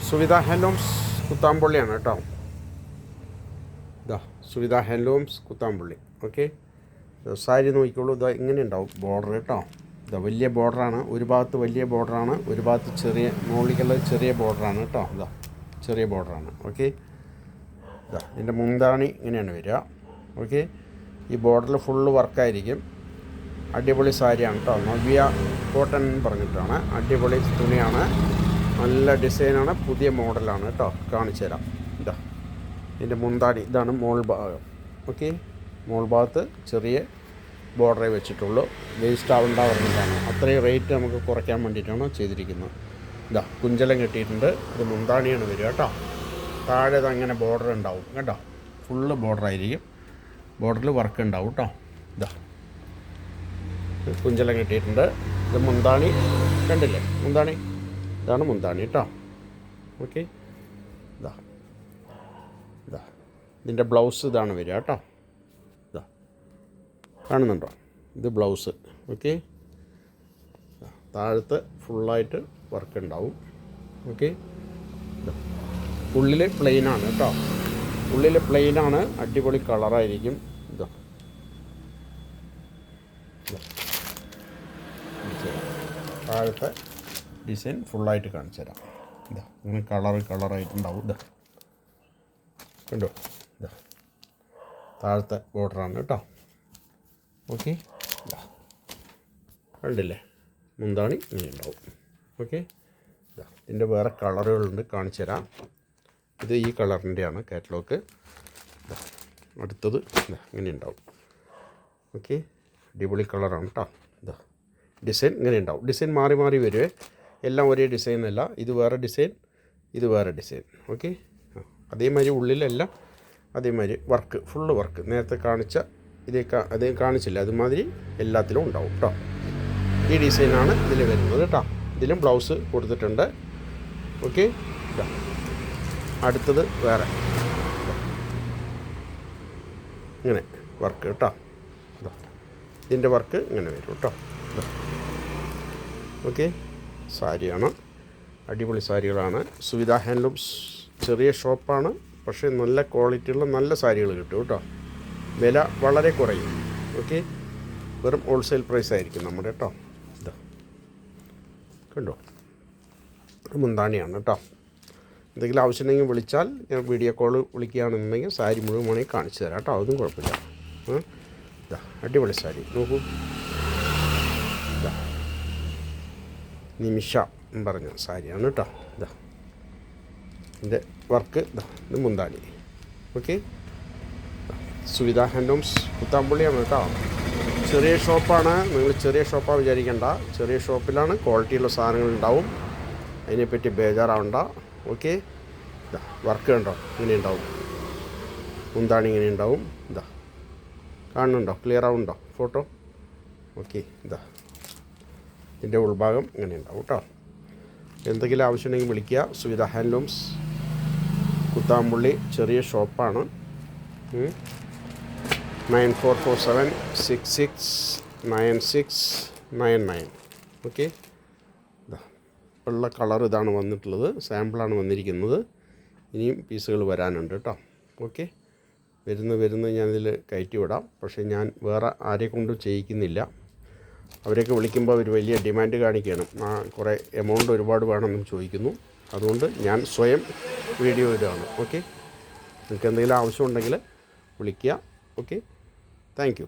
Suvidha handlooms കുത്താമ്പുള്ളിയാണ് കേട്ടോ. ഇതാ Suvidha handlooms Kuthampully. Okay, sari നോക്കിക്കോളൂ. ഇതാ ഇങ്ങനെ ഉണ്ടാവും ബോർഡർ കേട്ടോ. ഇതാ വലിയ ബോർഡറാണ്, ഒരു ഭാഗത്ത് വലിയ ബോർഡറാണ്, ഒരു ഭാഗത്ത് ചെറിയ മുകളിലുള്ള ചെറിയ ബോർഡറാണ് കേട്ടോ. ഇതാ ചെറിയ ബോർഡറാണ്. ഓക്കെ, ഇതാ ഇതിൻ്റെ മുന്താണി ഇങ്ങനെയാണ് വരിക. ഓക്കെ, ഈ ബോർഡറിൽ ഫുള്ള് വർക്കായിരിക്കും. അടിപൊളി സാരിയാണ് കേട്ടോ. നവ്യ കോട്ടൺ എന്ന് പറഞ്ഞിട്ടാണ്. അടിപൊളി തുണിയാണ്, നല്ല ഡിസൈനാണ്, പുതിയ മോഡലാണ് കേട്ടോ. കാണിച്ചു തരാം. ഇതാ ഇതിൻ്റെ മുന്താണി, ഇതാണ് മോൾ ഭാഗം. ഓക്കെ, മോൾ ഭാഗത്ത് ചെറിയ ബോർഡറേ വെച്ചിട്ടുള്ളൂ. വേസ്റ്റ് ആവേണ്ട പറഞ്ഞിട്ടാണ്, അത്രയും റേറ്റ് നമുക്ക് കുറയ്ക്കാൻ വേണ്ടിയിട്ടാണ് ചെയ്തിരിക്കുന്നത്. ഇതാ കുഞ്ചലം കെട്ടിയിട്ടുണ്ട്. ഇത് മുന്താണിയാണ് വരിക കേട്ടോ. താഴെ അങ്ങനെ ബോർഡർ ഉണ്ടാവും കേട്ടോ. ഫുള്ള് ബോർഡറായിരിക്കും, ബോർഡറിൽ വർക്ക് ഉണ്ടാവും കേട്ടോ. ഇതാ കുഞ്ചലം കെട്ടിയിട്ടുണ്ട്. ഇത് മുന്താണി കണ്ടില്ലേ, മുന്താണി ഇതാണ് മുന്താണി കേട്ടോ. ഓക്കെ, ഇതാ ഇതാ ഇതിൻ്റെ ബ്ലൗസ് ഇതാണ് വരിക കേട്ടോ. ഇതാ കാണുന്നുണ്ടോ, ഇത് ബ്ലൗസ്. ഓക്കെ, താഴത്ത് ഫുള്ളായിട്ട് വർക്ക് ഉണ്ടാവും. ഓക്കെ, ഉള്ളിൽ പ്ലെയിനാണ് കേട്ടോ. ഉള്ളിൽ പ്ലെയിനാണ്, അടിപൊളി കളറായിരിക്കും. ഇതാ താഴത്തെ ഡിസൈൻ ഫുള്ളായിട്ട് കാണിച്ചു തരാം. ഇതാ ഇങ്ങനെ കളറായിട്ടുണ്ടാവും. ഇതാ കണ്ടോ, ഇതാ താഴത്തെ ബോർഡറാണ് കേട്ടോ. ഓക്കെ, ഇതാ കണ്ടില്ലേ, മുന്താണി ഇങ്ങനെ ഉണ്ടാവും. ഓക്കെ, ഇതാ ഇതിൻ്റെ വേറെ കളറുകളുണ്ട്, കാണിച്ചു തരാം. ഇത് ഈ കളറിൻ്റെയാണ് കാറ്റലോഗ്. അടുത്തത് ഇതാ ഇങ്ങനെ ഉണ്ടാവും. ഓക്കെ, അടിപൊളി കളറാണ് കേട്ടോ. ഇതാ ഡിസൈൻ ഇങ്ങനെ ഉണ്ടാവും. ഡിസൈൻ മാറി മാറി വരുവേ, എല്ലാം ഒരേ ഡിസൈനല്ല. ഇത് വേറെ ഡിസൈൻ, ഇത് വേറെ ഡിസൈൻ. ഓക്കെ, അതേമാതിരി ഉള്ളിലെല്ലാം അതേമാതിരി വർക്ക്, ഫുള്ള് വർക്ക്. നേരത്തെ കാണിച്ച അതേ കാണിച്ചില്ല, അതുമാതിരി എല്ലാത്തിലും ഉണ്ടാവും കേട്ടോ. ഈ ഡിസൈനാണ് ഇതിൽ വരുന്നത് കേട്ടോ. ഇതിലും ബ്ലൗസ് കൊടുത്തിട്ടുണ്ട്. ഓക്കെ, അടുത്തത് വേറെ ഇങ്ങനെ വർക്ക് കേട്ടോ. ഇതിൻ്റെ വർക്ക് ഇങ്ങനെ വരും കേട്ടോ. ഓക്കെ, സാരിയാണ്, അടിപൊളി സാരികളാണ്. സുവിധ ഹാൻഡ്ലൂംസ് ചെറിയ ഷോപ്പാണ്, പക്ഷേ നല്ല ക്വാളിറ്റിയുള്ള നല്ല സാരികൾ കിട്ടും കേട്ടോ. വില വളരെ കുറയും. ഓക്കെ, വെറും ഹോൾസെയിൽ പ്രൈസ് ആയിരിക്കും നമ്മുടെ കേട്ടോ. ഇതാ കണ്ടോ, മുന്താണിയാണ് കേട്ടോ. എന്തെങ്കിലും ആവശ്യമുണ്ടെങ്കിൽ വിളിച്ചാൽ ഞാൻ വീഡിയോ കോൾ വിളിക്കുകയാണെന്നുണ്ടെങ്കിൽ സാരി മുഴുവൻ വേണമെങ്കിൽ കാണിച്ചു തരാം കേട്ടോ. അതൊന്നും കുഴപ്പമില്ല. ഇതാ അടിപൊളി സാരി നോക്കൂ. ഇതാ നിമിഷ എന്ന് പറഞ്ഞ സാരിയാണ് കേട്ടോ. ഇതാ ഇതിൻ്റെ വർക്ക്. ഇതാ ഇത് മുന്താണി. ഓക്കെ, സുവിധ ഹാൻഡ്ലൂംസ് കുത്താമ്പുള്ളിയാണ് കേട്ടോ. ചെറിയ ഷോപ്പാണ്, നിങ്ങൾ ചെറിയ ഷോപ്പാണ് വിചാരിക്കേണ്ട. ചെറിയ ഷോപ്പിലാണ് ക്വാളിറ്റിയുള്ള സാധനങ്ങൾ ഉണ്ടാവും, അതിനെപ്പറ്റി ബേജാറാവണ്ട. ഓക്കെ, ഇതാ വർക്ക് കണ്ടോ, ഇങ്ങനെ ഉണ്ടാവും. മുന്താണി ഇങ്ങനെ ഉണ്ടാവും. ഇതാ കാണുന്നുണ്ടോ, ക്ലിയർ ആവുന്നുണ്ടോ ഫോട്ടോ? ഓക്കെ, ഇതാ ഇതിൻ്റെ ഉൾഭാഗം ഇങ്ങനെ ഉണ്ടാവും കേട്ടോ. എന്തെങ്കിലും ആവശ്യമുണ്ടെങ്കിൽ വിളിക്കുക. സുവിധ ഹാൻഡ്ലൂംസ് കുത്താമ്പുള്ളി ചെറിയ ഷോപ്പാണ്. 9447669699. ഓക്കെ, ഇതാ ഉള്ള കളർ ഇതാണ് വന്നിട്ടുള്ളത്. സാമ്പിളാണ് വന്നിരിക്കുന്നത്. ഇനിയും പീസുകൾ വരാനുണ്ട് കേട്ടോ. ഓക്കെ, വരുന്ന ഞാനിതിൽ കയറ്റി വിടാം. പക്ഷേ ഞാൻ വേറെ ആരെ കൊണ്ടും ചെയ്യിക്കുന്നില്ല. അവരെയൊക്കെ വിളിക്കുമ്പോൾ അവർ വലിയ ഡിമാൻഡ് കാണിക്കണം. കുറേ എമൗണ്ട് ഒരുപാട് വേണമെന്ന് ചോദിക്കുന്നു. അതുകൊണ്ട് ഞാൻ സ്വയം വീഡിയോ ഇടുകയാണ്. ഓക്കെ, നിങ്ങൾക്ക് എന്തെങ്കിലും ആവശ്യമുണ്ടെങ്കിൽ വിളിക്കുക. Okay, thank you.